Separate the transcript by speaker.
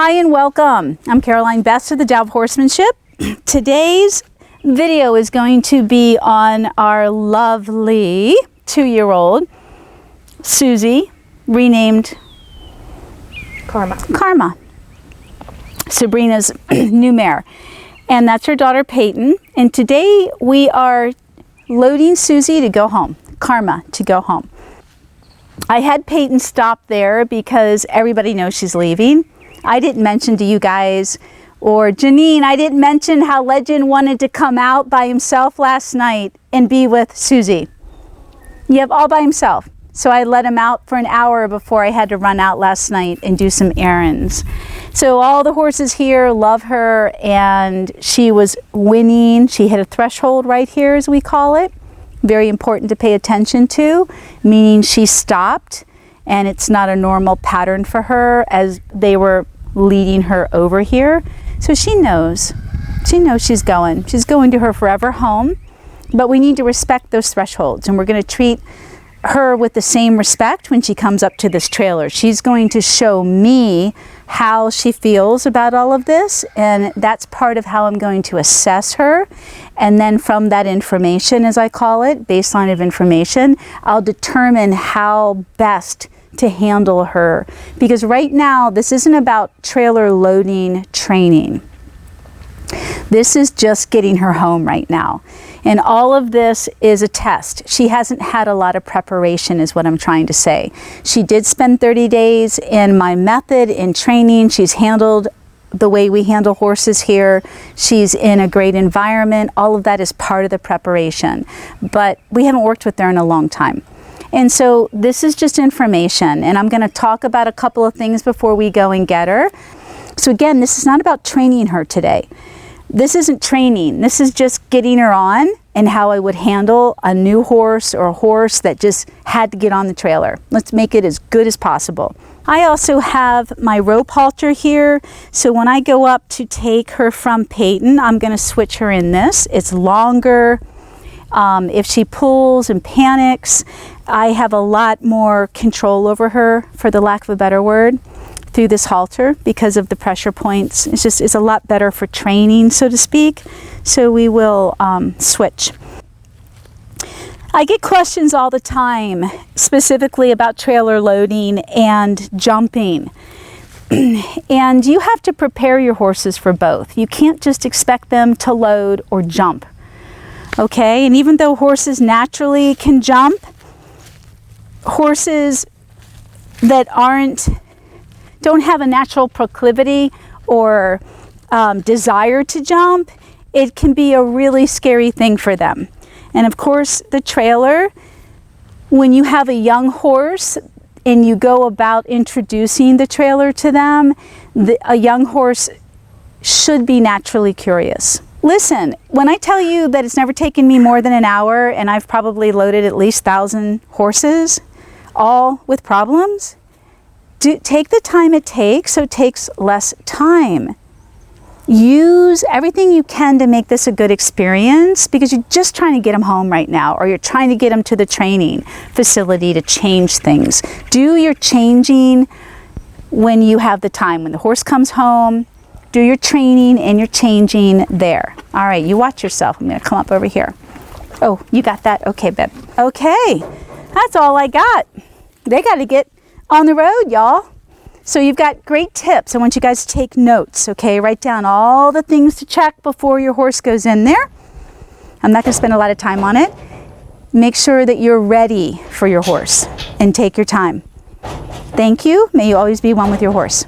Speaker 1: Hi and welcome. I'm Caroline Best of the Tao of Horsemanship. Today's video is going to be on our lovely 2-year-old Susie, renamed Karma. Sabrina's new mare. And that's her daughter Peyton. And today we are loading Susie to go home, Karma to go home. I had Peyton stop there because everybody knows she's leaving. I didn't mention to you guys, or Janine, I didn't mention how Legend wanted to come out by himself last night and be with Susie. Yep, all by himself. So I let him out for an hour before I had to run out last night and do some errands. So all the horses here love her, and she was winning. She hit a threshold right here, as we call it. Very important to pay attention to, meaning she stopped, and it's not a normal pattern for her as they were leading her over here. So she knows she's going to her forever home, but we need to respect those thresholds, and we're going to treat her with the same respect when she comes up to this trailer. She's going to show me how she feels about all of this, and that's part of how I'm going to assess her. And then from that information, as I call it, baseline of information, I'll determine how best to handle her. Because right now, this isn't about trailer loading training. This is just getting her home right now. And all of this is a test. She hasn't had a lot of preparation, is what I'm trying to say. She did spend 30 days in my method in training. She's handled the way we handle horses here. She's in a great environment. All of that is part of the preparation. But we haven't worked with her in a long time. And so this is just information. And I'm going to talk about a couple of things before we go and get her. So again, this is not about training her today. This isn't training. This is just getting her on and how I would handle a new horse or a horse that just had to get on the trailer. Let's make it as good as possible. I also have my rope halter here. So when I go up to take her from Peyton, I'm going to switch her in this. It's longer. If she pulls and panics, I have a lot more control over her, for the lack of a better word, through this halter because of the pressure points. It's a lot better for training, so to speak. So we will switch. I get questions all the time, specifically about trailer loading and jumping. And you have to prepare your horses for both. You can't just expect them to load or jump. Okay, and even though horses naturally can jump, horses that don't have a natural proclivity or desire to jump, it can be a really scary thing for them. And of course, the trailer, when you have a young horse and you go about introducing the trailer to them, a young horse should be naturally curious. Listen, when I tell you that it's never taken me more than an hour and I've probably loaded at least 1,000 horses, all with problems, take the time it takes so it takes less time. Use everything you can to make this a good experience, because you're just trying to get them home right now, or you're trying to get them to the training facility to change things. Do your changing when you have the time. When the horse comes home, do your training and your changing there. All right, you watch yourself. I'm going to come up over here. Oh, you got that? Okay, babe. Okay, that's all I got. They got to get on the road, y'all. So you've got great tips. I want you guys to take notes, okay? Write down all the things to check before your horse goes in there. I'm not going to spend a lot of time on it. Make sure that you're ready for your horse and take your time. Thank you. May you always be one with your horse.